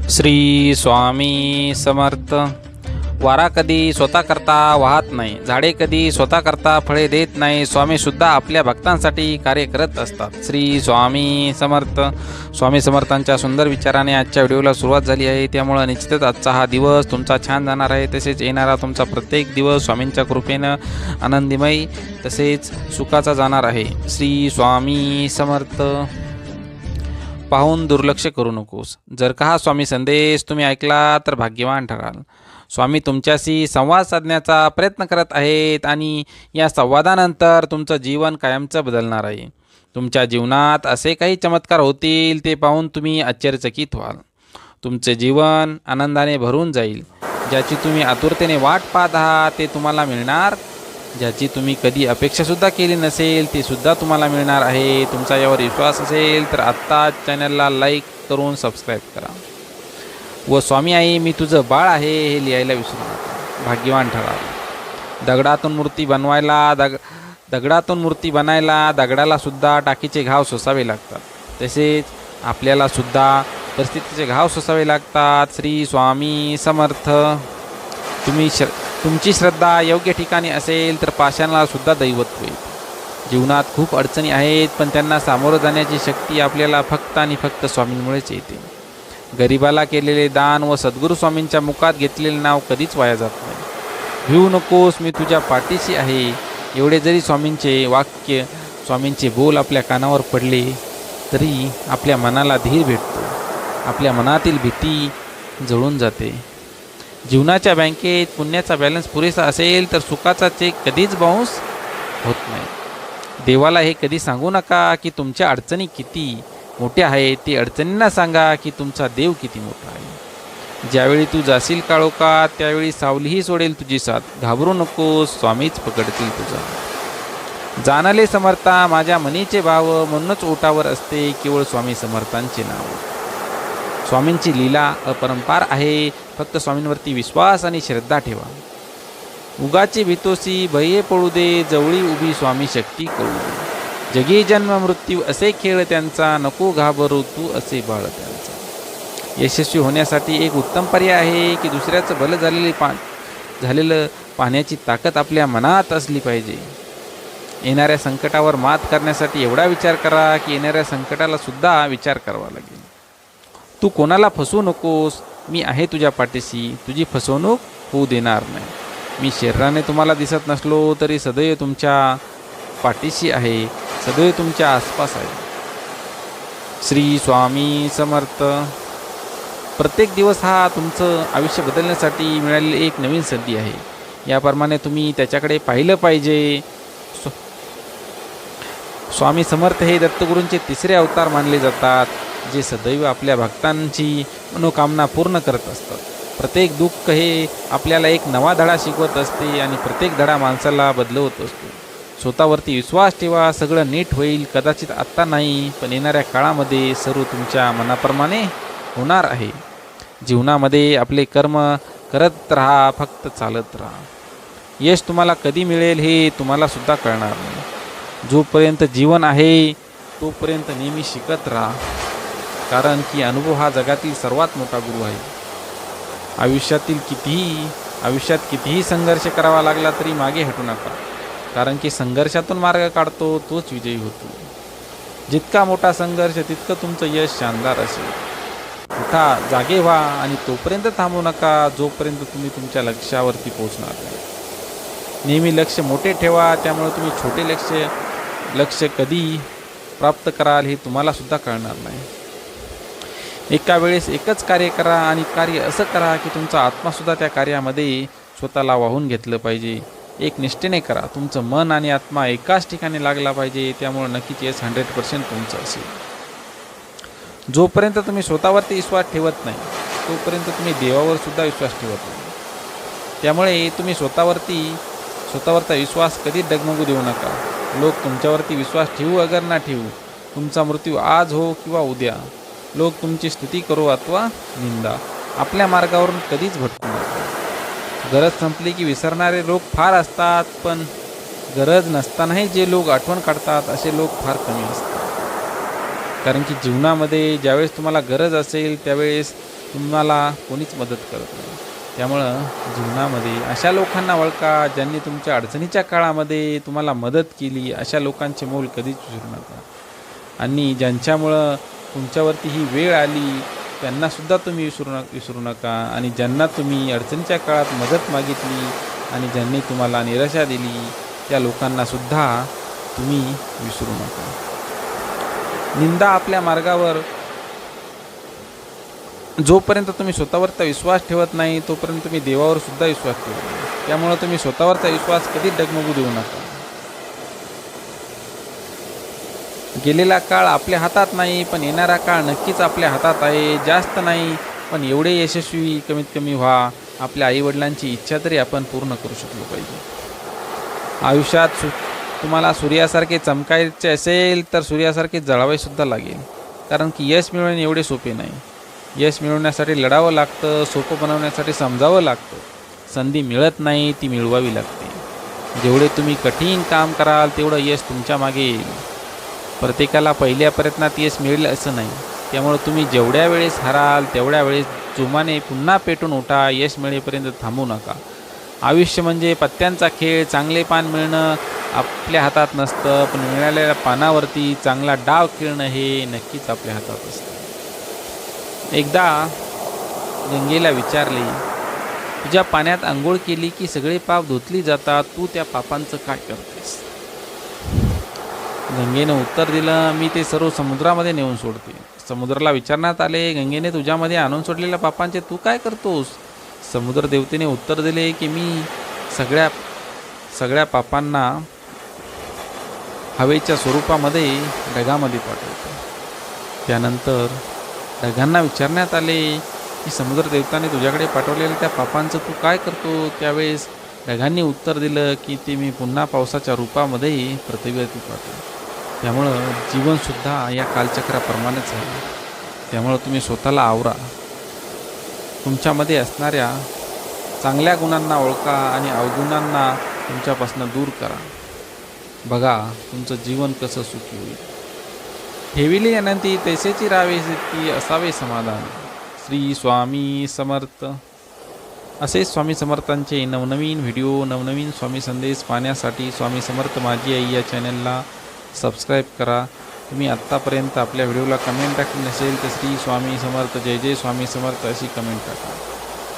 श्री स्वामी समर्थ. वारा कधी स्वतः करता वाहत नाही, झाडे कधी स्वतः करता फळे देत नाही. स्वामी सुद्धा आपल्या भक्तांसाठी कार्य करत असतात. श्री स्वामी समर्थ. स्वामी समर्थांच्या सुंदर विचाराने आजच्या व्हिडिओला सुरुवात झाली आहे. त्यामुळे निश्चितच आजचा हा दिवस तुमचा छान जाणार आहे. तसेच येणारा तुमचा प्रत्येक दिवस स्वामींच्या कृपेनं आनंदमय तसेच सुखाचा जाणार आहे. श्री स्वामी समर्थ. पाहून दुर्लक्ष करू नकोस. जर का हा स्वामी संदेश तुम्ही ऐकला तर भाग्यवान ठराल. स्वामी तुमच्याशी संवाद साधण्याचा प्रयत्न करत आहेत आणि या संवादानंतर तुमचं जीवन कायमचं बदलणार आहे. तुमच्या जीवनात असे काही चमत्कार होतील ते पाहून तुम्ही आश्चर्यचकित व्हाल. तुमचे जीवन आनंदाने भरून जाईल. ज्याची तुम्ही आतुरतेने वाट पाहत आहात ते तुम्हाला मिळणार. ज्याची तुम्ही कधी अपेक्षासुद्धा केली नसेल ते सुद्धा तुम्हाला मिळणार आहे. तुमचा यावर विश्वास असेल तर आत्ता चॅनलला लाईक करून सबस्क्राईब करा व स्वामी आई मी तुझं बाळ आहे हे लिहायला विसरू नका. भाग्यवान ठराव. दगडातून मूर्ती बनायला दगडाला सुद्धा टाकीचे घाव सोसावे लागतात. तसेच आपल्याला सुद्धा परिस्थितीचे घाव सोसावे लागतात. श्री स्वामी समर्थ. तुमची श्रद्धा योग्य ठिकाणी असेल तर पाषाणाला सुद्धा दैवत होईल. जीवनात खूप अडचणी आहेत पण त्यांना सामोरं जाण्याची शक्ती आपल्याला फक्त आणि फक्त स्वामींमुळेच येते. गरिबाला केलेले दान व सद्गुरू स्वामींच्या मुखात घेतलेले नाव कधीच वाया जात नाही. भिवू नकोस, मी तुझ्या पाठीशी आहे. एवढे जरी स्वामींचे वाक्य, स्वामींचे बोल आपल्या कानावर पडले तरी आपल्या मनाला धीर भेटतो. आपल्या मनातील भीती जळून जाते. जीवनाच्या बँकेत पुण्याचा बॅलन्स पुरेसा असेल तर सुखाचा चेक कधीच बाउन्स होत नाही. देवाला हे कधी सांगू नका की तुमच्या अडचणी किती मोठ्या आहेत. ते अडचणींना सांगा की तुमचा देव किती मोठा आहे. ज्यावेळी तू जाशील काळोखात त्यावेळी सावलीही सोडेल तुझी साथ. घाबरू नकोस, स्वामीच पकडतील तुझा. जाणले समर्था माझ्या मनीचे भाव, म्हणूनच ओटावर असते केवळ स्वामी समर्थांचे नाव. स्वामींची लीला अपरंपार आहे. फक्त स्वामींवरती विश्वास आणि श्रद्धा ठेवा. उगाची भीतोसी भये पळू दे, जवळी उभी स्वामी शक्ती कळू दे. जगी जन्म मृत्यू असे खेळ त्यांचा, नको घाबरू तू असे बाळ त्यांचा. यशस्वी होण्यासाठी एक उत्तम पर्याय आहे की दुसऱ्याचं भलं झालेलं पाहण्याची ताकद आपल्या मनात असली पाहिजे. येणाऱ्या संकटावर मात करण्यासाठी एवढा विचार करा की येणाऱ्या संकटाला सुद्धा विचार करावा लागेल. तू कोणाला फसवू नकोस. मी आहे तुझ्या पाठीशी. तुझी फसवणूक होऊ देणार नाही. मी शरीराने तुम्हाला दिसत नसलो तरी सदैव तुमच्या पाठीशी आहे, सदैव तुमच्या आसपास आहे. श्री स्वामी समर्थ. प्रत्येक दिवस हा तुमचं आयुष्य बदलण्यासाठी मिळालेली एक नवीन संधी आहे. याप्रमाणे तुम्ही त्याच्याकडे पाहिलं पाहिजे. स्वामी समर्थ हे दत्तगुरूंचे तिसरे अवतार मानले जातात, जे सदैव आपल्या भक्तांची मनोकामना पूर्ण करत असतात. प्रत्येक दुःख हे आपल्याला एक नवा धडा शिकवत असते आणि प्रत्येक धडा माणसाला बदलवत असतो. स्वतःवरती विश्वास ठेवा. सगळं नीट होईल. कदाचित आत्ता नाही पण येणाऱ्या काळामध्ये सर्व तुमच्या मनाप्रमाणे होणार आहे. जीवनामध्ये आपले कर्म करत राहा, फक्त चालत राहा. यश तुम्हाला कधी मिळेल हे तुम्हाला सुद्धा कळणार नाही. जोपर्यंत जीवन आहे तोपर्यंत नेहमी शिकत राहा. कारण की अनुभव हा जगातील सर्वात मोठा गुरु आहे. आयुष्यात कितीही संघर्ष करावा लागला तरी मागे हटू नका. कारण की संघर्षातून मार्ग काढतो तोच विजयी होतो. जितका मोठा संघर्ष तितकं तुमचं यश शानदार असेल. उठा, जागे व्हा आणि तोपर्यंत थांबू नका जोपर्यंत तुम्ही तुमच्या लक्ष्यावरती पोहोचणार नाही. नेहमी लक्ष मोठे ठेवा. त्यामुळे तुम्ही छोटे लक्ष कधी प्राप्त कराल हे तुम्हाला सुद्धा कळणार नाही. एका वेळेस एकच कार्य करा आणि कार्य असं करा की तुमचा आत्मासुद्धा त्या कार्यामध्ये स्वतःला वाहून घेतलं पाहिजे. एक निष्ठेने करा. तुमचं मन आणि आत्मा एकाच ठिकाणी लागला पाहिजे. त्यामुळे नक्कीच यश 100% तुमचं असेल. जोपर्यंत तुम्ही स्वतःवरती विश्वास ठेवत नाही तोपर्यंत तुम्ही देवावर सुद्धा विश्वास ठेवत नाही. त्यामुळे तुम्ही स्वतःवरचा विश्वास कधीच डगमगू देऊ नका. लोक तुमच्यावरती विश्वास ठेवू अगर ना ठेवू, तुमचा मृत्यू आज हो किंवा उद्या, लोक तुमची स्तुती करो अथवा निंदा, आपल्या मार्गावरून कधीच भटकू नका. गरज संपली की विसरणारे लोक फार असतात पण गरज नसतानाही जे लोक आठवण काढतात असे लोक फार कमी असतात. कारण की जीवनामध्ये ज्यावेळेस तुम्हाला गरज असेल त्यावेळेस तुम्हाला कोणीच मदत करत नाही. त्यामुळं जीवनामध्ये अशा लोकांना ओळखा ज्यांनी तुमच्या अडचणीच्या काळामध्ये तुम्हाला मदत केली. अशा लोकांचे मोल कधीच विसरू नका. आणि ज्यांच्यामुळं तुमच्यावरती ही वेळ आली त्यांनासुद्धा तुम्ही विसरू नका. आणि ज्यांना तुम्ही अडचणीच्या काळात मदत मागितली आणि ज्यांनी तुम्हाला निराशा दिली त्या लोकांनासुद्धा तुम्ही विसरू नका. निंदा आपल्या मार्गावर जोपर्यंत तुम्ही स्वतःवरचा विश्वास ठेवत नाही तोपर्यंत तुम्ही देवावर सुद्धा विश्वास ठेवत नाही. त्यामुळे तुम्ही स्वतःवरचा विश्वास कधीच डगमगू देऊ नका. गेलेला काळ आपल्या हातात नाही पण येणारा काळ नक्कीच आपल्या हातात आहे. जास्त नाही पण एवढे यशस्वी कमीत कमी व्हा. आपल्या आईवडिलांची इच्छा तरी आपण पूर्ण करू शकलो पाहिजे. आयुष्यात तुम्हाला सूर्यासारखे चमकायचे असेल तर सूर्यासारखे जळावेसुद्धा लागेल. कारण की यश मिळवणे एवढे सोपे नाही. यश मिळवण्यासाठी लढावं लागतं. सोपं बनवण्यासाठी समजावं लागतं. संधी मिळत नाही ती मिळवावी लागते. जेवढे तुम्ही कठीण काम कराल तेवढं यश तुमच्या मागे येईल. प्रत्येकाला पहिल्या प्रयत्नात यश मिळेल असं नाही. त्यामुळे तुम्ही जेवढ्या वेळेस हाराल तेवढ्या वेळेस जोमाने पुन्हा पेटून उठा. यश मिळेपर्यंत थांबू नका. आयुष्य म्हणजे पत्त्यांचा खेळ. चांगले पान मिळणं आपल्या हातात नसतं पण मिळालेल्या पानावरती चांगला डाव खेळणं हे नक्कीच आपल्या हातात असतं. एकदा गंगेला विचारले, तुझ्या पाण्यात आंघोळ केली की सगळे पाप धुतली जातात, तू त्या पापांचं काय करतेस? गंगेने उत्तर दिलं, मी ते सर्व समुद्रामध्ये नेऊन सोडते. समुद्राला विचारण्यात आले, गंगेने तुझ्यामध्ये आणून सोडलेल्या पापांचे तू काय करतोस? समुद्र देवतेने उत्तर दिले की मी सगळ्या पापांना हवेच्या स्वरूपामध्ये ढगामध्ये पाठवतो. त्यानंतर ढगांना विचारण्यात आले की समुद्र देवताने तुझ्याकडे पाठवलेल्या त्या पापांचं तू काय करतो? त्यावेळेस ढगांनी उत्तर दिलं की ते मी पुन्हा पावसाच्या रूपामध्ये पृथ्वीवरती पाठवतो. त्यामुळं जीवनसुद्धा या कालचक्राप्रमाणेच आहे. त्यामुळं तुम्ही स्वतःला आवरा. तुमच्यामध्ये असणाऱ्या चांगल्या गुणांना ओळखा आणि अवगुणांना तुमच्यापासून दूर करा. बघा तुमचं जीवन कसं सुखी होईल. ठेविली अनंती तैसेची राहावे ती असावे समाधान. श्री स्वामी समर्थ. असेच स्वामी समर्थांचे नवनवीन व्हिडिओ, नवनवीन स्वामी संदेश पाहण्यासाठी स्वामी समर्थ माझी आई या चॅनलला सबस्क्राईब करा. तुम्ही आत्तापर्यंत आपल्या व्हिडिओला कमेंट टाकली नसेल तर श्री स्वामी समर्थ, जय जय स्वामी समर्थ अशी कमेंट टाका.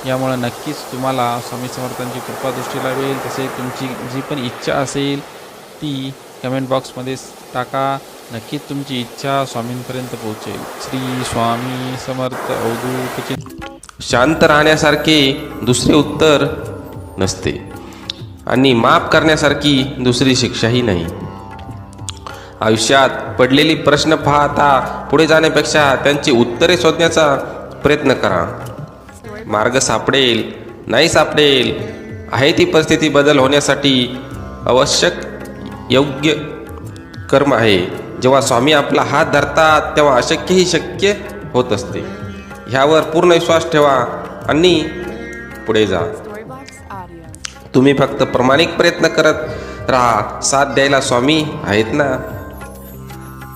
यामुळे नक्कीच तुम्हाला स्वामी समर्थांची कृपा दृष्टी लावेल. तसेच तुमची जी पण इच्छा असेल ती कमेंट बॉक्समध्ये टाका. नक्कीच तुमची इच्छा स्वामींपर्यंत पोहोचेल. श्री स्वामी समर्थ. अवधूत. शांत राहण्यासारखे दुसरे उत्तर नसते आणि माफ करण्यासारखी दुसरी शिक्षाही नाही. आयुष्यात पडलेली प्रश्न पाहता पुढे जाण्यापेक्षा त्यांची उत्तरे शोधण्याचा प्रयत्न करा. मार्ग सापडेल नाही सापडेल आहे ती परिस्थिती बदल होण्यासाठी आवश्यक योग्य कर्म आहे. जेव्हा स्वामी आपला हात धरतात तेव्हा अशक्यही शक्य होत असते. ह्यावर पूर्ण विश्वास ठेवा आणि पुढे जा. तुम्ही फक्त प्रामाणिक प्रयत्न करत राहा. साथ द्यायला स्वामी आहेत ना.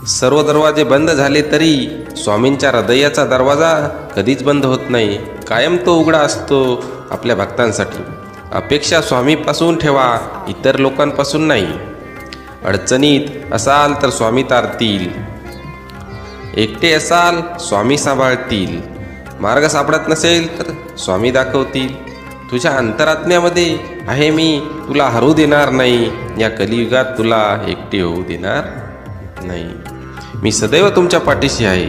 सर्व दरवाजे बंद झाले तरी स्वामींच्या हृदयाचा दरवाजा कधीच बंद होत नाही. कायम तो उघडा असतो आपल्या भक्तांसाठी. अपेक्षा स्वामीपासून ठेवा, इतर लोकांपासून नाही. अडचणीत असाल तर स्वामी तारतील. एकटे असाल स्वामी सांभाळतील. मार्ग सापडत नसेल तर स्वामी दाखवतील. तुझ्या अंतरात्म्यामध्ये आहे मी, तुला हरू देणार नाही. या कलियुगात तुला एकटे होऊ देणार नाही. मी सदैव तुमच्या पाठीशी आहे.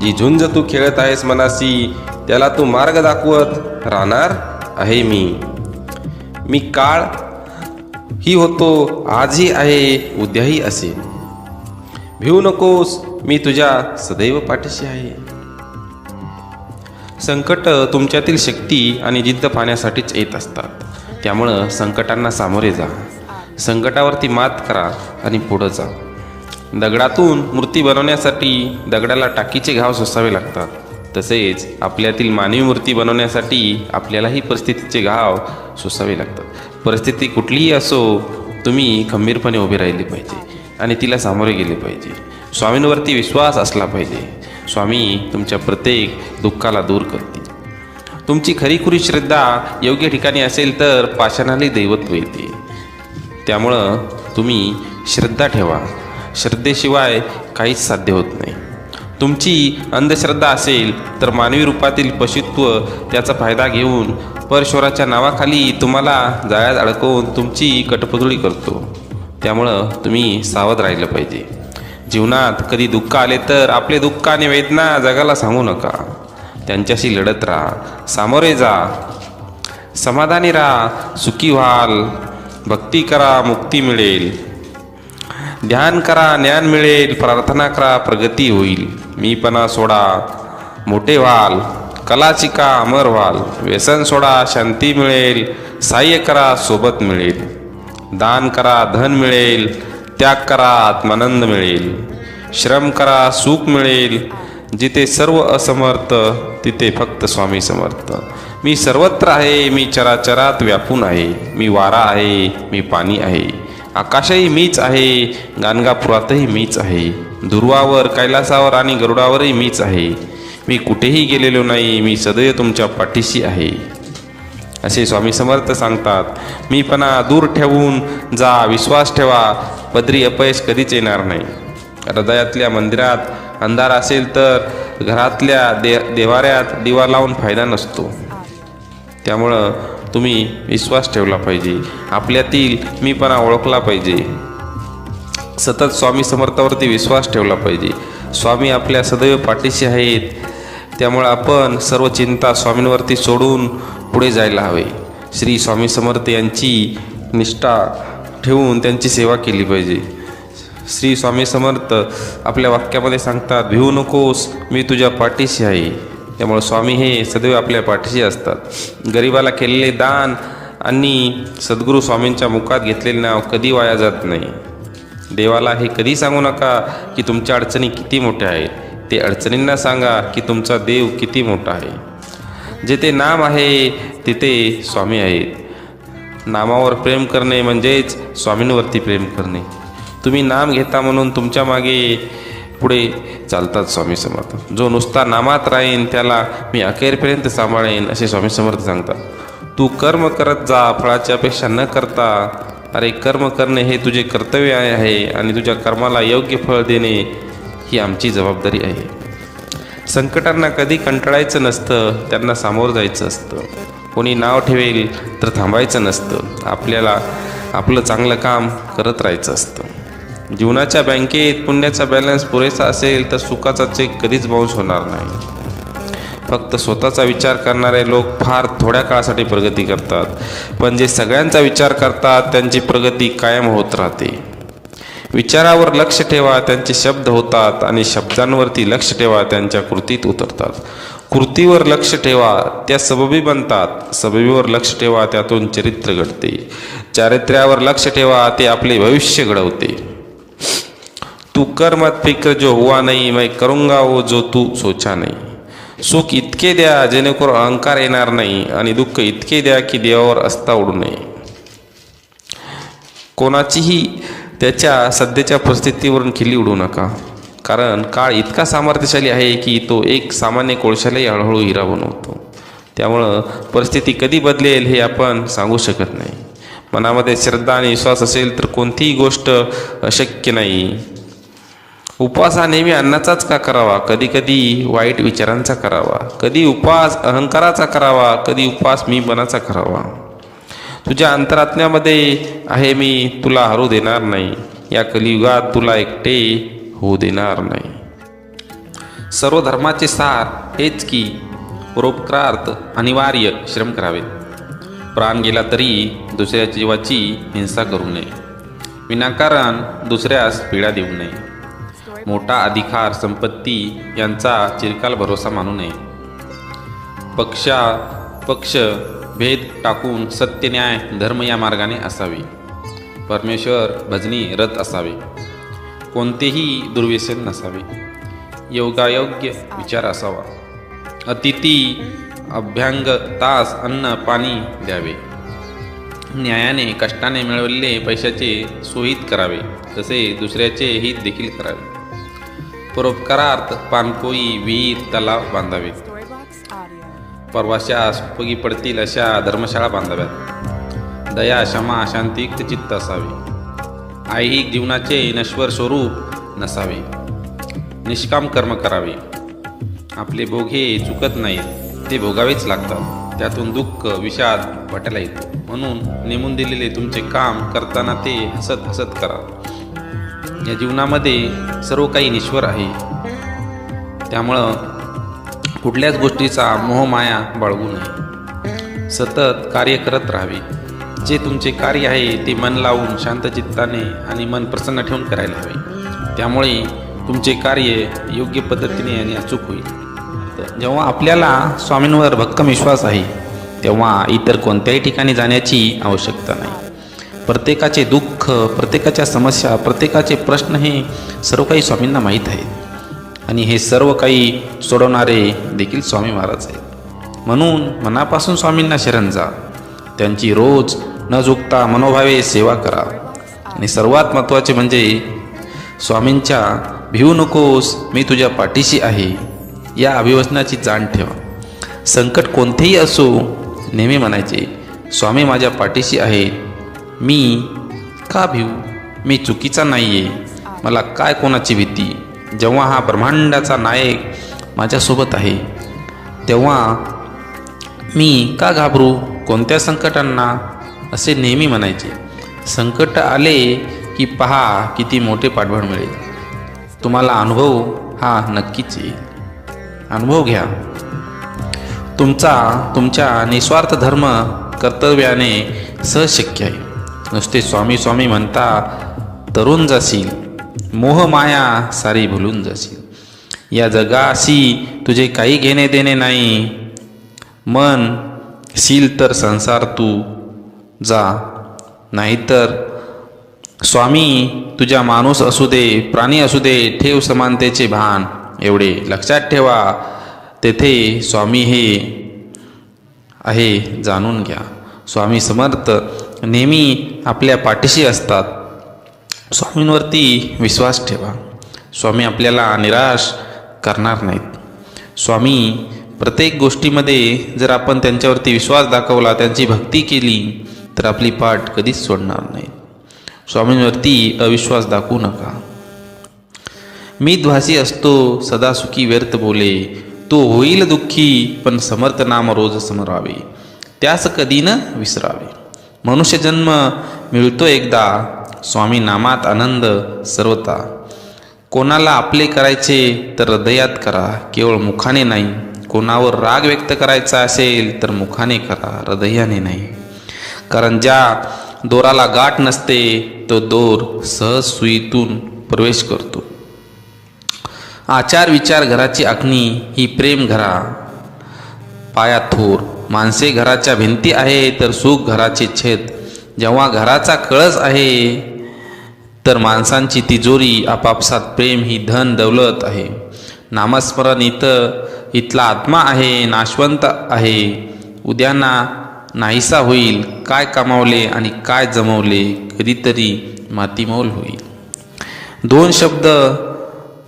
जी झुंज तू खेळत आहेस मनाशी त्याला तू मार्ग दाखवत राहणार आहे मी. मी काळ ही होतो, आजही आहे, उद्याही असेल. भिवू नकोस, मी तुझ्या सदैव पाठीशी आहे. संकट तुमच्यातील शक्ती आणि जिद्द पाहण्यासाठीच येत असतात. त्यामुळं संकटांना सामोरे जा. संकटावरती मात करा आणि पुढं जा. दगडातून मूर्ती बनवण्यासाठी दगडाला टाकीचे घाव सोसावे लागतात. तसेच आपल्यातील मानवी मूर्ती बनवण्यासाठी आपल्यालाही परिस्थितीचे घाव सोसावे लागतात. परिस्थिती कुठलीही असो तुम्ही खंबीरपणे उभे राहिले पाहिजे आणि तिला सामोरे गेले पाहिजे. स्वामींवरती विश्वास असला पाहिजे. स्वामी तुमच्या प्रत्येक दुःखाला दूर करतील. तुमची खरीखुरी श्रद्धा योग्य ठिकाणी असेल तर पाषाणाला दैवत्व येते. त्यामुळं तुम्ही श्रद्धा ठेवा. श्रद्धेशिवाय काहीच साध्य होत नाही. तुमची अंधश्रद्धा असेल तर मानवी रूपातील पशुत्व त्याचा फायदा घेऊन परश्वराच्या नावाखाली तुम्हाला जाळ्यात अडकवून तुमची कटपुतळी करतो. त्यामुळं तुम्ही सावध राहिलं पाहिजे. जीवनात कधी दुःख आले तर आपले दुःख आणि वेदना जगाला सांगू नका. त्यांच्याशी लढत राहा, सामोरे जा, समाधानी राहा, सुखी व्हाल. भक्ती करा, मुक्ती मिळेल. ध्यान करा, ज्ञान मिळेल. प्रार्थना करा, प्रगती होईल. मीपणा सोडा, मोठे व्हाल. कला शिका, अमर व्हाल. व्यसन सोडा, शांती मिळेल. सहाय्य करा, सोबत मिळेल. दान करा, धन मिळेल. त्याग करा, आत्मानंद मिळेल. श्रम करा, सुख मिळेल. जिथे सर्व असमर्थ तिथे फक्त स्वामी समर्थ. मी सर्वत्र आहे, मी चराचरात व्यापून आहे. मी वारा आहे, मी पाणी आहे. आकाशही मीच आहे, गाणगापुरातही मीच आहे. दुर्वावर, कैलासावर आणि गरुडावरही मीच आहे. मी कुठेही गेलेलो नाही, मी सदैव तुमच्या पाठीशी आहे. असे स्वामी समर्थ सांगतात. मीपणा दूर ठेवून जा, विश्वास ठेवा. पदरी अपयश कधीच येणार नाही. हृदयातल्या मंदिरात अंधार असेल तर घरातल्या देवाऱ्यात दिवा लावून फायदा नसतो. त्यामुळं तुम्ही विश्वास ठेवला पाहिजे. आपल्यातील मीपणा ओळखला पाहिजे. सतत स्वामी समर्थावरती विश्वास ठेवला पाहिजे. स्वामी आपल्या सदैव पाठीशी आहेत. त्यामुळे आपण सर्व चिंता स्वामींवरती सोडून पुढे जायला हवे. श्री स्वामी समर्थ यांची निष्ठा ठेवून त्यांची सेवा केली पाहिजे. श्री स्वामी समर्थ आपल्या वाक्यामध्ये सांगतात, भिवू नकोस, मी तुझ्या पाठीशी आहे. त्यामुळे स्वामी हे सदैव आपल्या पाठीशी असतात. गरिबाला केलेले दान आणि सद्गुरू स्वामींच्या मुखात घेतलेले नाव कधी वाया जात नाही. देवाला हे कधी सांगू नका की तुमच्या अडचणी किती मोठ्या आहेत. ते अडचणींना सांगा की तुमचा देव किती मोठा आहे. जेथे नाम आहे तिथे स्वामी आहेत. नामावर प्रेम करणे म्हणजेच स्वामींवरती प्रेम करणे. तुम्ही नाम घेता म्हणून तुमच्या मागे पुढे चालतात स्वामी समर्थ. जो नुसता नामात राहीन त्याला मी अखेरपर्यंत सांभाळेन, असे स्वामी समर्थ सांगतात. तू कर्म करत जा, फळाची अपेक्षा न करता. अरे कर्म करणे हे तुझे कर्तव्य आहे आणि तुझ्या कर्माला योग्य फळ देणे ही आमची जबाबदारी आहे. संकटांना कधी कंटाळायचं नसतं, त्यांना सामोरं जायचं असतं. कोणी नाव ठेवेल तर थांबायचं नसतं. आपल्याला आपलं चांगलं काम करत राहायचं असतं. जीवनाच्या बँकेत पुण्याचा बॅलन्स पुरेसा असेल तर सुखाचा चेक कधीच बाउन्स होणार नाही. फक्त स्वतःचा विचार करणारे लोक फार थोड्या काळासाठी प्रगती करतात, पण जे सगळ्यांचा विचार करतात त्यांची प्रगती कायम होत राहते. विचारावर लक्ष ठेवा, त्यांचे शब्द होतात, आणि शब्दांवरती लक्ष ठेवा, त्यांच्या कृतीत उतरतात. कृतीवर लक्ष ठेवा, त्या सबबी बनतात. सबबीवर लक्ष ठेवा, त्यातून चरित्र घडते. चारित्र्यावर लक्ष ठेवा, ते आपले भविष्य घडवते. तू कर मत फिक्र जो हुआ नहीं, मैं करूंगा वो जो तू सोचा नहीं. सुख इतके द्या जेणेकरून अहंकार येणार नाही, आणि दुःख इतके द्या की देवावर अस्ता उडू नये. कोणाचीही त्याच्या सध्याच्या परिस्थितीवरून खिल्ली उडू नका, कारण काळ इतका सामर्थ्यशाली आहे की तो एक सामान्य कोळशालाही हळूहळू हिरा बनवतो. त्यामुळं परिस्थिती कधी बदलेल हे आपण सांगू शकत नाही. मनामध्ये श्रद्धा आणि विश्वास असेल तर कोणतीही गोष्ट अशक्य नाही. उपवास हा नेहमी अन्नाचाच का करावा, कधी कधी वाईट विचारांचा करावा. कधी उपवास अहंकाराचा करावा, कधी उपवास मीपणाचा करावा. तुझ्या अंतरात्म्यामध्ये आहे मी, तुला हरू देणार नाही. या कलियुगात तुला एकटे होऊ देणार नाही. सर्व धर्माचे सार हेच की परोपकारार्थ अनिवार्य श्रम करावे. प्राण गेला तरी दुसऱ्या जीवाची हिंसा करू नये. विनाकारण दुसऱ्यास पीडा देऊ नये. मोठा अधिकार संपत्ती यांचा चिरकाल भरोसा मानू नये. पक्ष भेद टाकून सत्य न्याय धर्म या मार्गाने असावे. परमेश्वर भजनी रत असावे. कोणतेही दुर्व्यसन नसावे. योगायोग्य विचार असावा. अतिथी अभ्यंग तास अन्न पाणी द्यावे. न्यायाने कष्टाने मिळवलेले पैशाचे सोयीत करावे, तसे दुसऱ्याचे हित देखील करावे. परोपकारार्थ पाणपोई विहीर तलाव बांधावेत. Storybox Audio. प्रवाशास उपयोगी पडतील अशा धर्मशाळा बांधाव्यात. दया क्षमा शांतियुक्त चित्त असावे. ऐहिक जीवनाचे नश्वर स्वरूप नसावे. निष्काम कर्म करावे. आपले भोग हे चुकत नाहीत, ते भोगावेच लागतात. त्यातून दुःख विषाद वाटायला येतो. म्हणून नेमून दिलेले तुमचे काम करताना ते हसत हसत करा. या जीवनामध्ये सर्व काही नश्वर आहे, त्यामुळं कुठल्याच गोष्टीचा मोहमाया बाळगू नये. सतत कार्य करत राहावे. जे तुमचे कार्य आहे ते मन लावून शांत चित्ताने आणि मन प्रसन्न ठेवून करायला हवे. त्यामुळे तुमचे कार्य योग्य पद्धतीने आणि अचूक होईल. जेव्हा आपल्याला स्वामींवर भक्कम विश्वास आहे तेव्हा इतर कोणत्याही ठिकाणी जाण्याची आवश्यकता नाही. प्रत्येकाचे दुःख, प्रत्येकाच्या समस्या, प्रत्येकाचे प्रश्न हे सर्व काही स्वामींना माहीत आहेत आणि हे सर्व काही सोडवणारे देखील स्वामी महाराज आहेत. म्हणून मनापासून स्वामींना शरण जा. त्यांची रोज न चुकता मनोभावे सेवा करा. आणि सर्वात महत्त्वाचे म्हणजे स्वामींच्या भिवू नकोस मी तुझ्या पाठीशी आहे या अभिवचनाची जाण ठेवा. संकट कोणतेही असो नेहमी म्हणायचे, स्वामी माझ्या पाठीशी आहे. मी का भिवू? मी चुकीचा नाही आहे. मला काय कोणाची भीती? जेव्हा हा ब्रह्मांडाचा नायक माझ्यासोबत आहे तेव्हा मी का घाबरू कोणत्या संकटांना? असे नेहमी म्हणायचे. संकट आले की पहा किती मोठे पाठबळ मिळेल. तुम्हाला अनुभव हा नक्कीच येईल. अनुभव घ्या. तुमच्या निस्वार्थ धर्म कर्तव्याने सहज शक्य आहे. नुसते स्वामी स्वामी म्हणता तरुण जाशील, मोहमाया सारी भुलून जाशील. या जगाशी तुझे काही घेणे देणे नाही. मन शील तर संसार तू जा, नाहीतर स्वामी तुझा माणूस असू दे प्राणी असू दे, ठेव समानतेचे भान. एवढे लक्षात ठेवा. तेथे स्वामी हे आहे जाणून घ्या. स्वामी समर्थ नेहमी आपल्या पाठीशी असतात. स्वामींवरती विश्वास ठेवा. स्वामी आपल्याला निराश करणार नाहीत. स्वामी प्रत्येक गोष्टीमध्ये जर आपण त्यांच्यावरती विश्वास दाखवला, त्यांची भक्ती केली तर आपली पाठ कधीच सोडणार नाही. स्वामींवरती अविश्वास दाखवू नका. मी ध्वासी असतो सदा सुखी व्यर्थ बोले, तो होईल दुःखी पण समर्थ नाम रोज समरावे, त्यास कधी न विसरावे. मनुष्य जन्म मिळतो एकदा, स्वामी नामात आनंद सर्वता. कोणाला आपले करायचे तर हृदयात करा, केवळ मुखाने नाही. कोणावर राग व्यक्त करायचा असेल तर मुखाने करा, हृदयाने नाही. कारण ज्या दोराला गाठ नसते तो दोर सहज सुईतून प्रवेश करतो. आचार विचार घराची आखणी ही प्रेम घरा पाया थोर. माणसे घराच्या भिंती आहे तर सुख घराचे छेद. जेव्हा घराचा कळस आहे तर माणसांची तिजोरी. आपापसात प्रेम ही धन दौलत आहे. नामस्मरण इथला आत्मा आहे, नाशवंत आहे. उद्याना नाहीसा होईल. काय कमावले आणि काय जमवले कधीतरी मातीमोल होईल. दोन शब्द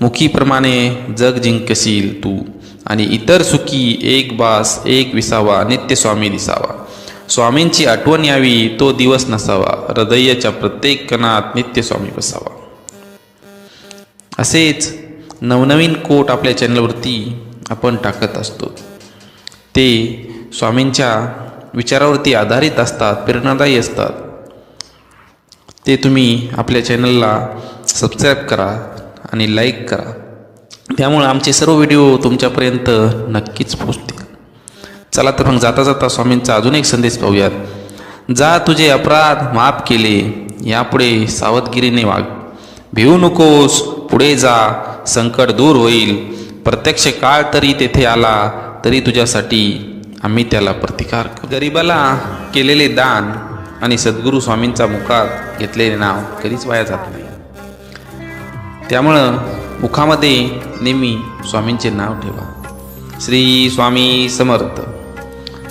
मुखीप्रमाणे जग जिंकशील तू, आणि इतर सुखी एक बास एक विसावा, नित्य स्वामी दिसावा. स्वामींची आठवण यावी तो दिवस नसावा, हृदयाच्या प्रत्येक कणात नित्य स्वामी बसावा. असेच नवनवीन कोट आपल्या चॅनलवरती आपण टाकत असतो. ते स्वामींच्या विचारावरती आधारित असतात, प्रेरणादायी असतात. ते तुम्ही आपल्या चॅनलला सबस्क्राईब करा आणि लाईक करा. त्यामुळे आमचे सर्व व्हिडिओ तुमच्यापर्यंत नक्कीच पोहोचतील. चला तर मग जाता जाता स्वामींचा अजून एक संदेश पाहूयात. जा तुझे अपराध माफ केले, यापुढे सावधगिरीने वाग. भिवू नकोस, पुढे जा, संकट दूर होईल. प्रत्यक्ष काळ तरी तेथे आला तरी तुझ्यासाठी आम्ही त्याला प्रतिकार करू. गरिबाला केलेले दान आणि सद्गुरू स्वामींचा मुखात घेतलेले नाव कधीच वाया जात नाही. त्यामुळं मुखामध्ये नेहमी स्वामींचे नाव ठेवा. श्री स्वामी समर्थ.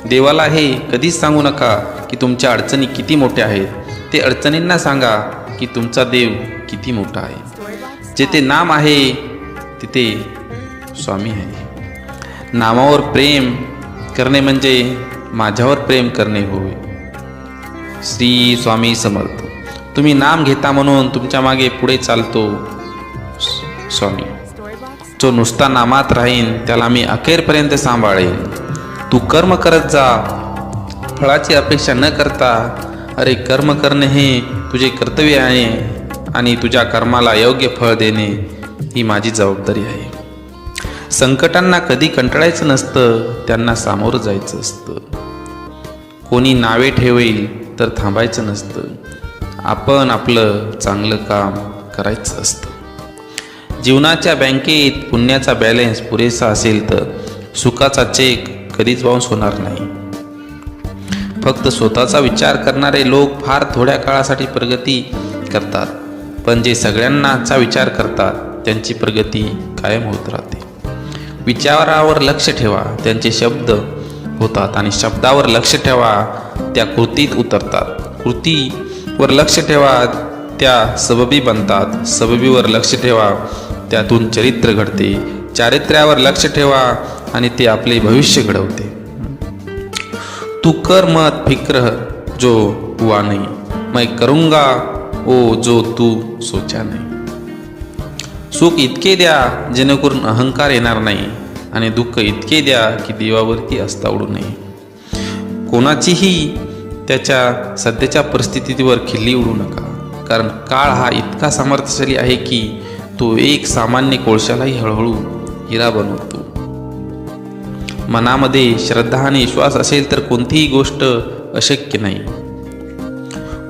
देवाला हे कधीच सांगू नका की तुमच्या अडचणी किती मोठ्या आहेत. ते अडचणींना सांगा की तुमचा देव किती मोठा आहे. जेथे नाम आहे तिथे स्वामी आहे. नामावर प्रेम करणे म्हणजे माझ्यावर प्रेम करणे होय. श्री स्वामी समर्थ. तुम्ही नाम घेता म्हणून तुमच्या मागे पुढे चालतो स्वामी. Storybox. जो नुसता नामात राहीन त्याला मी अखेरपर्यंत सांभाळेन. तू कर्म करत जा, फळाची अपेक्षा न करता. अरे कर्म करणे हे तुझे कर्तव्य आहे आणि तुझ्या कर्माला योग्य फळ देणे ही माझी जबाबदारी आहे. संकटांना कधी कंटाळायचं नसतं, त्यांना सामोरं जायचं असतं. कोणी नावे ठेवेल तर थांबायचं नसतं, आपण आपलं चांगलं काम करायचं असतं. जीवनाच्या बँकेत पुण्याचा बॅलन्स पुरेसा असेल तर सुखाचा चेक कधीच बाउन्स होणार नाही. फक्त स्वतःचा विचार करणारे लोक फार थोड्या काळासाठी प्रगती करतात, पण जे सगळ्यांनाचा विचार करतात त्यांची प्रगती कायम होत राहते. विचारावर लक्ष ठेवा, त्यांचे शब्द होतात आणि शब्दावर लक्ष ठेवा, त्या कृतीत उतरतात. कृतीवर लक्ष ठेवा, त्या सबबी बनतात. सबबीवर लक्ष ठेवा, त्यातून चरित्र घडते. चारित्र्यावर लक्ष ठेवा आणि ते आपले भविष्य घडवते. तू कर मत फिक्र जो हुआ नहीं, मैं करूंगा ओ जो तू सोचा नहीं. सुख इतके द्या जेणेकरून अहंकार येणार नाही आणि दुःख इतके द्या की देवावरती आस्था उडू नये. कोणाचीही त्याच्या सध्याच्या परिस्थितीवर खिल्ली उडू नका, कारण काळ हा इतका सामर्थ्यशाली आहे की तो एक सामान्य कोळशालाही हळूहळू हिरा बनवतो. मनामध्ये श्रद्धा आणि विश्वास असेल तर कोणतीही गोष्ट अशक्य नाही.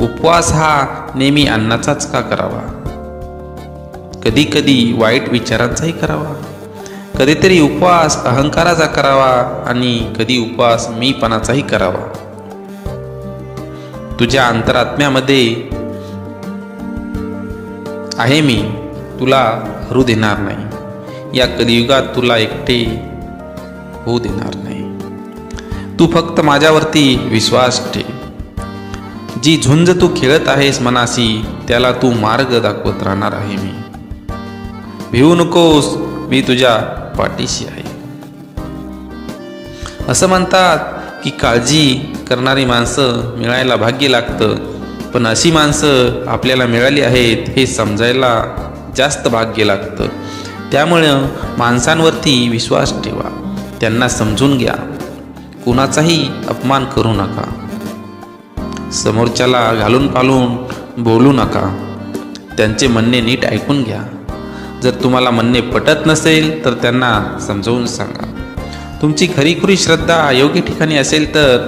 उपवास हा नेहमी अन्नाचाच का करावा? कधी कधी वाईट विचारांचाही करावा. कधीतरी उपवास अहंकाराचा करावा आणि कधी उपवास मीपणाचाही करावा. तुझ्या अंतरात्म्यामध्ये आहे मी, तुला हरू देणार नाही. या कलियुगात तुला एकटे होऊ देणार नाही. तू फक्त माझ्यावरती विश्वास ठेव. जी झुंज तू खेळत आहेस मनाशी त्याला तू मार्ग दाखवत राहणार आहे मी. भिवू नकोस, मी तुझ्या पाठीशी आहे. असं म्हणतात की काळजी करणारी माणसं मिळायला भाग्य लागतं, पण अशी माणसं आपल्याला मिळाली आहेत हे समजायला जास्त भाग्य लागतं. त्यामुळं माणसांवरती विश्वास ठेवा, त्यांना समजून घ्या, कुणाचाही अपमान करू नका. समोरच्याला घालून पालून बोलू नका, त्यांचे म्हणणे नीट ऐकून घ्या. जर तुम्हाला म्हणणे पटत नसेल तर त्यांना समजावून सांगा. तुमची खरीखुरी श्रद्धा योग्य ठिकाणी असेल तर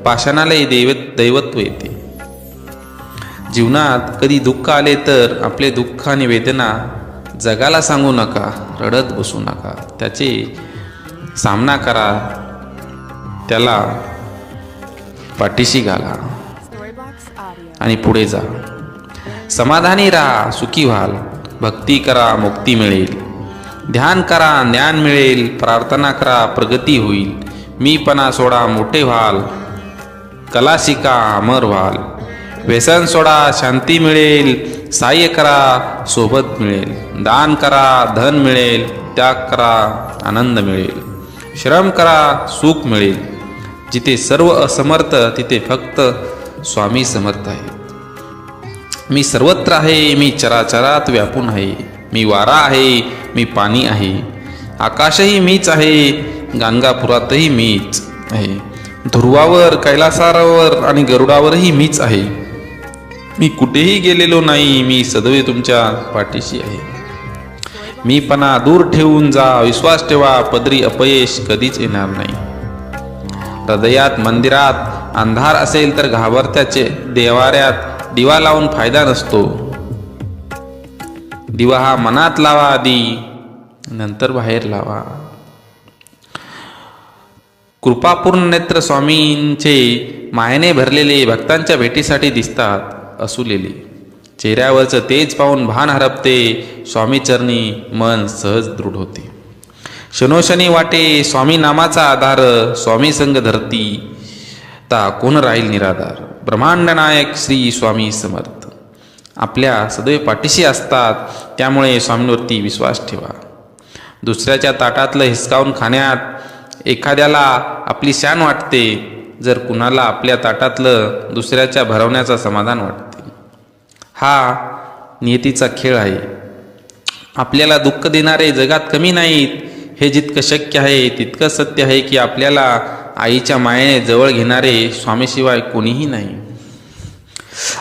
पाषाणालाही दैवत्व येते. जीवनात कधी दुःख आले तर आपले दुःख आणि वेदना जगाला सांगू नका, रडत बसू नका. त्याचे सामना करा, त्याला पाठीशी घाला Storybox Audio. आणि पुढे जा. समाधानी राहा, सुखी व्हाल. भक्ती करा, मुक्ती मिळेल. ध्यान करा, ज्ञान मिळेल. प्रार्थना करा, प्रगती होईल. मीपणा सोडा, मोठे व्हाल. कला शिका, अमर व्हाल. व्यसन सोडा, शांती मिळेल. सहाय्य करा, सोबत मिळेल. दान करा, धन मिळेल. त्याग करा, आनंद मिळेल. श्रम करा, सुख मिळेल. जिथे सर्व असमर्थ तिथे फक्त स्वामी समर्थ आहे. मी सर्वत्र आहे, मी चराचरात व्यापून आहे. मी वारा आहे, मी पाणी आहे. आकाशही मीच आहे, गाणगापुरातही मीच आहे. ध्रुवावर, कैलासावर आणि गरुडावरही मीच आहे. मी कुठेही गेलेलो नाही, मी सदैव तुमच्या पाठीशी आहे. मीपणा दूर ठेवून जा, विश्वास ठेवा, पदरी अपयश कधीच येणार नाही. हृदयात मंदिरात अंधार असेल तर घाबरत्याचे देवाऱ्यात दिवा लावून फायदा नसतो. दिवा हा मनात लावा आधी, नंतर बाहेर लावा. कृपापूर्ण नेत्र स्वामींचे मायेने भरलेले भक्तांच्या भेटीसाठी दिसतात असुलेले. चेहऱ्यावरचं तेज पाहून भान हरपते. स्वामीचरणी मन सहज दृढ होते. शनोशनी वाटे स्वामी नामाचा आधार. स्वामी संग धरती ता कोण राहील निराधार. ब्रह्मांड नायक श्री स्वामी समर्थ आपल्या सदैव पाठीशी असतात. त्यामुळे स्वामींवरती विश्वास ठेवा. दुसऱ्याच्या ताटातलं हिसकावून खाण्यात एखाद्याला आपली शान वाटते, जर कुणाला आपल्या ताटातलं दुसऱ्याच्या भरवण्याचं समाधान वाटते. हा नियतीचा खेळ आहे. आपल्याला दुःख देणारे जगात कमी नाहीत. हे जितकं शक्य आहे तितकं सत्य आहे की आपल्याला आईच्या मायेने जवळ घेणारे स्वामीशिवाय कोणीही नाही.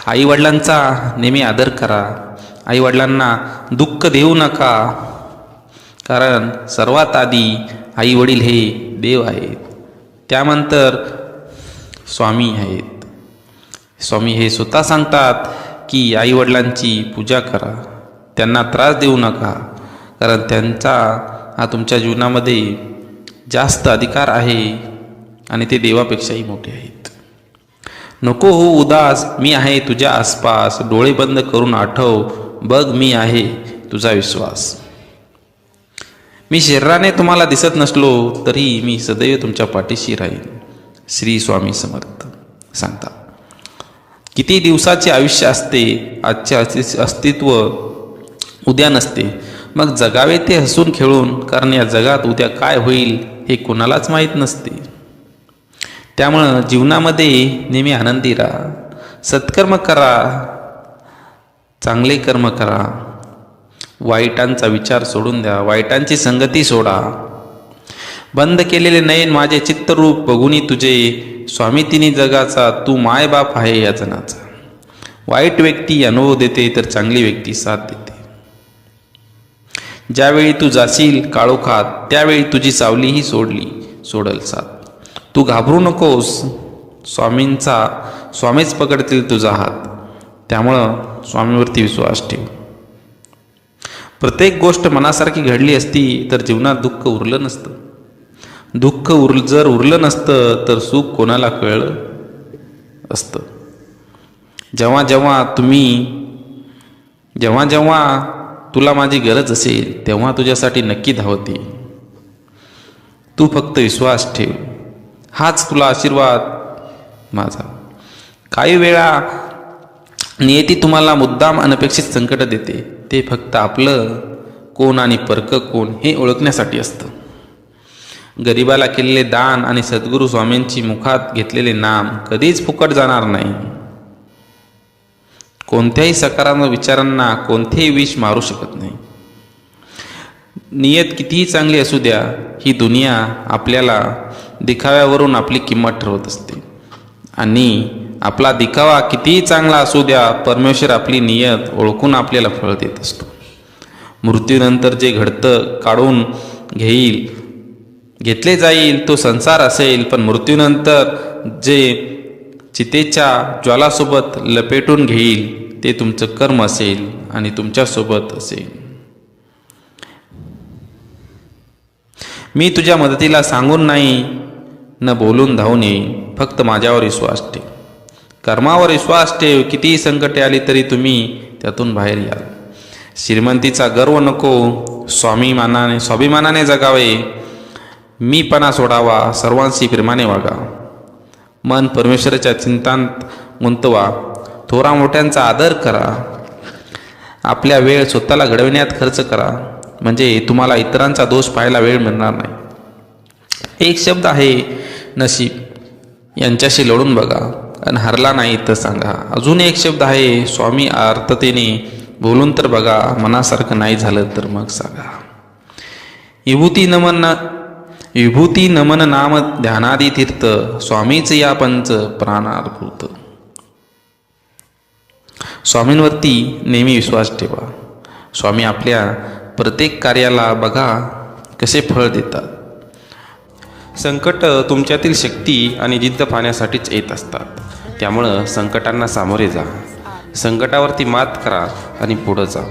आईवडिलांचा नेहमी आदर करा. आईवडिलांना दुःख देऊ नका, कारण सर्वात आधी आईवडील हे देव आहेत, त्यानंतर स्वामी आहेत. स्वामी हे स्वतः सांगतात की आईवडिलांची पूजा करा, त्यांना त्रास देऊ नका, कारण त्यांचा हा तुमच्या जीवनामध्ये जास्त अधिकार आहे आणि ते देवापेक्षाही मोठे आहेत. नको हो उदास, मी आहे तुझ्या आसपास, डोळे बंद करून आठव, बघ मी आहे तुझा विश्वास. मी शरीराने तुम्हाला दिसत नसलो तरी मी सदैव तुमच्या पाठीशी राहीन. श्री स्वामी समर्थ सांगतात. किती दिवसाचे आयुष्य असते, आजचे अस्तित्व उद्या नसते. मग जगावे ते हसून खेळून, कारण या जगात उद्या काय होईल हे कोणालाच माहीत नसते. त्यामुळं जीवनामध्ये नेहमी आनंदी राहा, सत्कर्म करा, चांगले कर्म करा, वाईटांचा विचार सोडून द्या, वाईटांची संगती सोडा. बंद केलेले नयन माझे चित्तरूप बघुनी तुझे, स्वामी तिन्ही जगाचा तू मायबाप आहे या जनाचा. वाईट व्यक्ती अनुभव देते तर चांगली व्यक्ती साथ देते. ज्यावेळी तू जाशील काळोखात त्यावेळी तुझी सावलीही सोडल साथ. तू घाबरू नकोस, स्वामीच पकडतील तुझा हात. त्यामुळं स्वामीवरती विश्वास ठेव. प्रत्येक गोष्ट मनासारखी घडली असती तर जीवनात दुःख उरलं नसतं. दुःख जर उरलं नसतं तर सुख कोणाला कळलं असतं. जेव्हा जेव्हा तुला माझी गरज असेल तेव्हा तुझ्यासाठी नक्की धावते. तू फक्त विश्वास ठेव, हाच तुला आशीर्वाद माझा. काही वेळा नियती तुम्हाला मुद्दाम अनपेक्षित संकट देते. ते फक्त आपलं कोण आणि परक कोण हे ओळखण्यासाठी असतं. गरिबाला केलेले दान आणि सद्गुरू स्वामींची मुखात घेतलेले नाम कधीच फुकट जाणार नाही. कोणत्याही सकारात्मक विचारांना कोणतेही विष मारू शकत नाही. नियत कितीही चांगली असू द्या, ही दुनिया आपल्याला दिखाव्यावरून आपली किंमत ठरवत असते. आणि आपला दिखावा कितीही चांगला असू द्या, परमेश्वर आपली नियत ओळखून आपल्याला फळ देत असतो. मृत्यूनंतर जे घडतं काढून घेतले जाईल तो संसार असेल, पण मृत्यूनंतर जे चितेच्या ज्वालासोबत लपेटून घेईल ते तुमचं कर्म असेल आणि तुमच्यासोबत असेल. मी तुझ्या मदतीला सांगून नाही, न बोलून धावून येईन. फक्त माझ्यावर विश्वास ठेव, कर्मावर विश्वास ठेव. कितीही संकटे आली तरी तुम्ही त्यातून बाहेर याल. श्रीमंतीचा गर्व नको, स्वाभिमानाने जगावे. मीपणा सोडावा, सर्वांशी प्रेमाने वागा. मन परमेश्वराच्या चिंतांत गुंतवा. थोरा मोठ्यांचा आदर करा. आपल्या वेळ स्वतःला घडविण्यात खर्च करा, म्हणजे तुम्हाला इतरांचा दोष पाहायला वेळ मिळणार नाही. एक शब्द आहे नशीब, यांच्याशी लढून बघा आणि हरला नाही तर सांगा. अजून एक शब्द आहे स्वामी, आर्ततेने बोलून तर बघा, मनासारखं नाही झालं तर मग सांगा. विभूती नमन नाम ध्यानादी तीर्थ, स्वामीच या पंच प्राणार्भूत. स्वामींवरती नेहमी विश्वास ठेवा. स्वामी आपल्या प्रत्येक कार्याला बघा कसे फळ देतात. संकट तुमच्यातील शक्ती आणि जिद्द पाहण्यासाठीच येत असतात. त्यामुळं संकटांना सामोरे जा, संकटावरती मात करा आणि पुढं जा.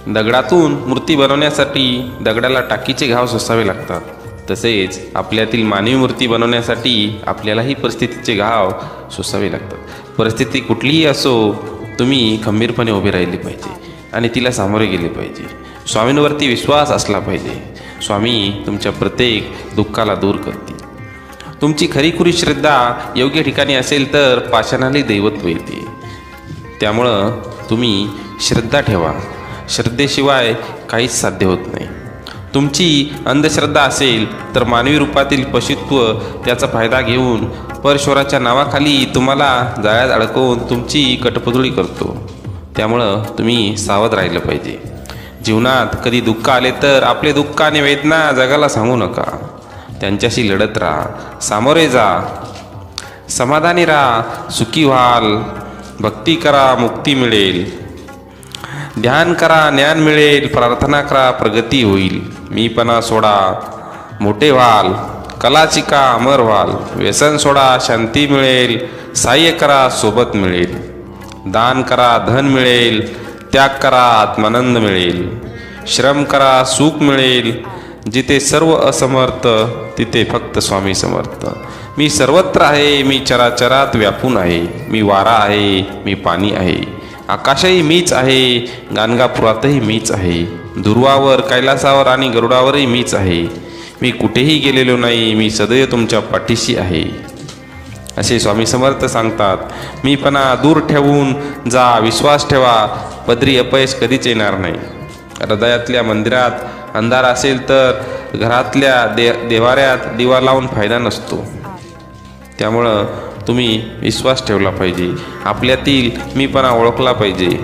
दगडातून मूर्ती बनवण्यासाठी दगडाला टाकीचे घाव सोसावे लागतात. तसेच आपल्यातील मानवी मूर्ती बनवण्यासाठी आपल्यालाही परिस्थितीचे घाव सोसावे लागतात. परिस्थिती कुठलीही असो, तुम्ही खंबीरपणे उभे राहिले पाहिजे आणि तिला सामोरे गेले पाहिजे. स्वामींवरती विश्वास असला पाहिजे. स्वामी तुमच्या प्रत्येक दुःखाला दूर करतील. तुमची खरीखुरी श्रद्धा योग्य ठिकाणी असेल तर पाषाणाला दैवत्व येते. त्यामुळं तुम्ही श्रद्धा ठेवा. श्रद्धेशिवाय काहीच साध्य होत नाही. तुमची अंधश्रद्धा असेल तर मानवी रूपातील पशुत्व त्याचा फायदा घेऊन परमेश्वराच्या नावाखाली तुम्हाला जाळ्यात अडकवून तुमची कटपुतळी करतो. त्यामुळं तुम्ही सावध राहिलं पाहिजे. जीवनात कधी दुःख आले तर आपले दुःख आणि वेदना जगाला सांगू नका. त्यांच्याशी लढत राहा, सामोरे जा, समाधानी राहा, सुखी व्हाल. भक्ती करा, मुक्ती मिळेल. ध्यान करा, ज्ञान मिळेल. प्रार्थना करा, प्रगती होईल. मीपणा सोडा, मोठे व्हाल. कला शिका, अमर व्हाल. व्यसन सोडा, शांती मिळेल. सहाय्य करा, सोबत मिळेल. दान करा, धन मिळेल. त्याग करा, आत्मानंद मिळेल. श्रम करा, सुख मिळेल. जिथे सर्व असमर्थ तिथे फक्त स्वामी समर्थ. मी सर्वत्र आहे, मी चराचरात व्यापून आहे. मी वारा आहे, मी पाणी आहे. आकाशही मीच आहे, गाणगापुरातही मीच आहे. दुर्वावर, कैलासावर आणि गरुडावरही मीच आहे. मी कुठेही गेलेलो नाही, मी सदैव तुमच्या पाठीशी आहे. असे स्वामी समर्थ सांगतात. मीपणा दूर ठेवून जा, विश्वास ठेवा. पदरी अपयश कधीच येणार नाही. हृदयातल्या मंदिरात अंधार असेल तर घरातल्या देवाऱ्यात दिवा लावून फायदा नसतो. त्यामुळं तुम्ही विश्वास ठेवला पाहिजे. आपल्यातील मीपणा ओळखला पाहिजे.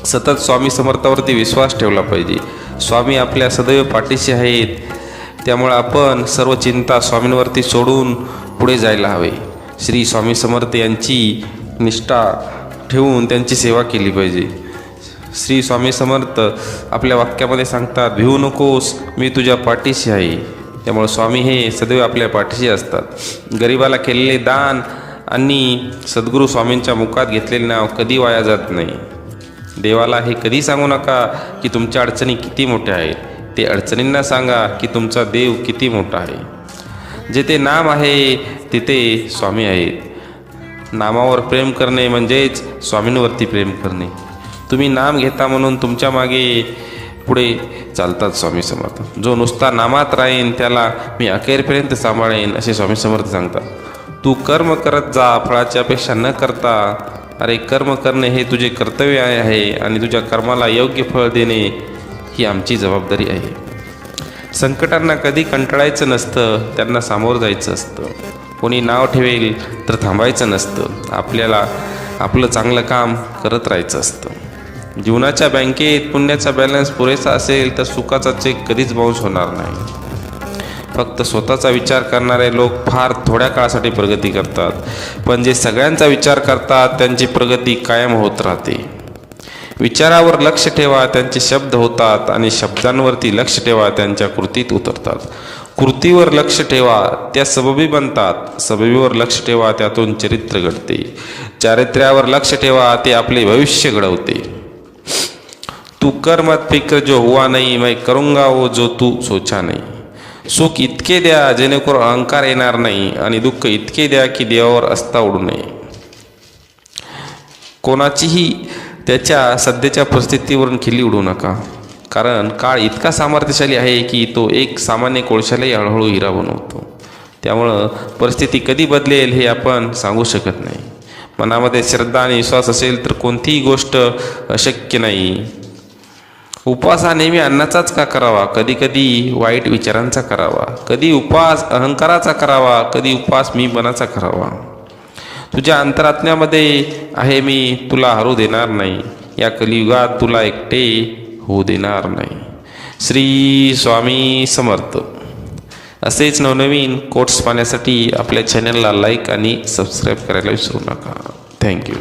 सतत स्वामी समर्थावरती विश्वास ठेवला पाहिजे. स्वामी आपल्या सदैव पाठीशी आहेत. त्यामुळे आपण सर्व चिंता स्वामींवरती सोडून पुढे जायला हवे. श्री स्वामी समर्थ यांची निष्ठा ठेवून त्यांची सेवा केली पाहिजे. श्री स्वामी समर्थ आपल्या वाक्यामध्ये सांगतात, भिवू नकोस, मी तुझ्या पाठीशी आहे. त्यामुळे स्वामी हे सदैव आपल्या पाठीशी असतात. गरिबाला केलेले दान आणि सद्गुरू स्वामींच्या मुखात घेतलेले नाव कधी वाया जात नाही. देवाला हे कधी सांगू नका की तुमच्या अडचणी किती मोठ्या आहेत. ते अडचणींना सांगा की तुमचा देव किती मोठा आहे. जेथे नाम आहे तिथे स्वामी आहेत. नामावर प्रेम करणे म्हणजेच स्वामींवरती प्रेम करणे. तुम्ही नाम घेता म्हणून तुमच्या मागे पुढे चालतात स्वामी समर्थ. जो नुसता नामात राहीन त्याला मी अखेरपर्यंत सांभाळेन, असे स्वामी समर्थ सांगतात. तू कर्म करत जा, फळाची अपेक्षा न करता. अरे कर्म करणे हे तुझे कर्तव्य आहे आणि तुझ्या कर्माला योग्य फळ देणे ही आमची जबाबदारी आहे. संकटांना कधी कंटाळायचं नसतं, त्यांना सामोरं जायचं असतं. कोणी नाव ठेवेल तर थांबायचं नसतं. आपल्याला आपलं चांगलं काम करत राहायचं असतं. जीवनाच्या बँकेत पुण्याचा बॅलन्स पुरेसा असेल तर सुखाचा चेक कधीच बाउन्स होणार नाही. फक्त स्वतःचा विचार करणारे लोक फार थोड्या काळासाठी प्रगती करतात, पण जे सगळ्यांचा विचार करतात त्यांची प्रगती कायम होत राहते. विचारावर लक्ष ठेवा, त्यांचे शब्द होतात, आणि शब्दांवरती लक्ष ठेवा, त्यांच्या कृतीत उतरतात. कृतीवर लक्ष ठेवा, त्या सबबी बनतात. सबबीवर लक्ष ठेवा, त्यातून चरित्र घडते. चारित्र्यावर लक्ष ठेवा, ते आपले भविष्य घडवते. तू कर मत फिक्र जो हुआ नहीं, मैं करूंगा वो जो तू सोचा नहीं. सुख इतके द्या जेणेकरून अहंकार येणार नाही, आणि दुःख इतके द्या की देवावर अस्ता उडू नये. कोणाचीही त्याच्या सध्याच्या परिस्थितीवरून खिल्ली उडू नका, कारण काळ इतका सामर्थ्यशाली आहे की तो एक सामान्य कोळशालाही हळूहळू हिरा बनवतो. त्यामुळं परिस्थिती कधी बदलेल हे आपण सांगू शकत नाही. मनामध्ये श्रद्धा आणि विश्वास असेल तर कोणतीही गोष्ट अशक्य नाही. उपवास हा नेहमी अन्नाचाच का करावा, कधी कधी वाईट विचारांचा करावा. कधी उपवास अहंकाराचा करावा, कधी उपवास मीपणाचा करावा. तुझ्या अंतरात्म्यामध्ये आहे मी, तुला हरू देणार नाही. या कलियुगात तुला एकटे होऊ देणार नाही. श्री स्वामी समर्थ. असेच नवनवीन कोट्स पाहण्यासाठी आपल्या चॅनलला लाईक आणि सबस्क्राईब करायला विसरू नका. थँक्यू.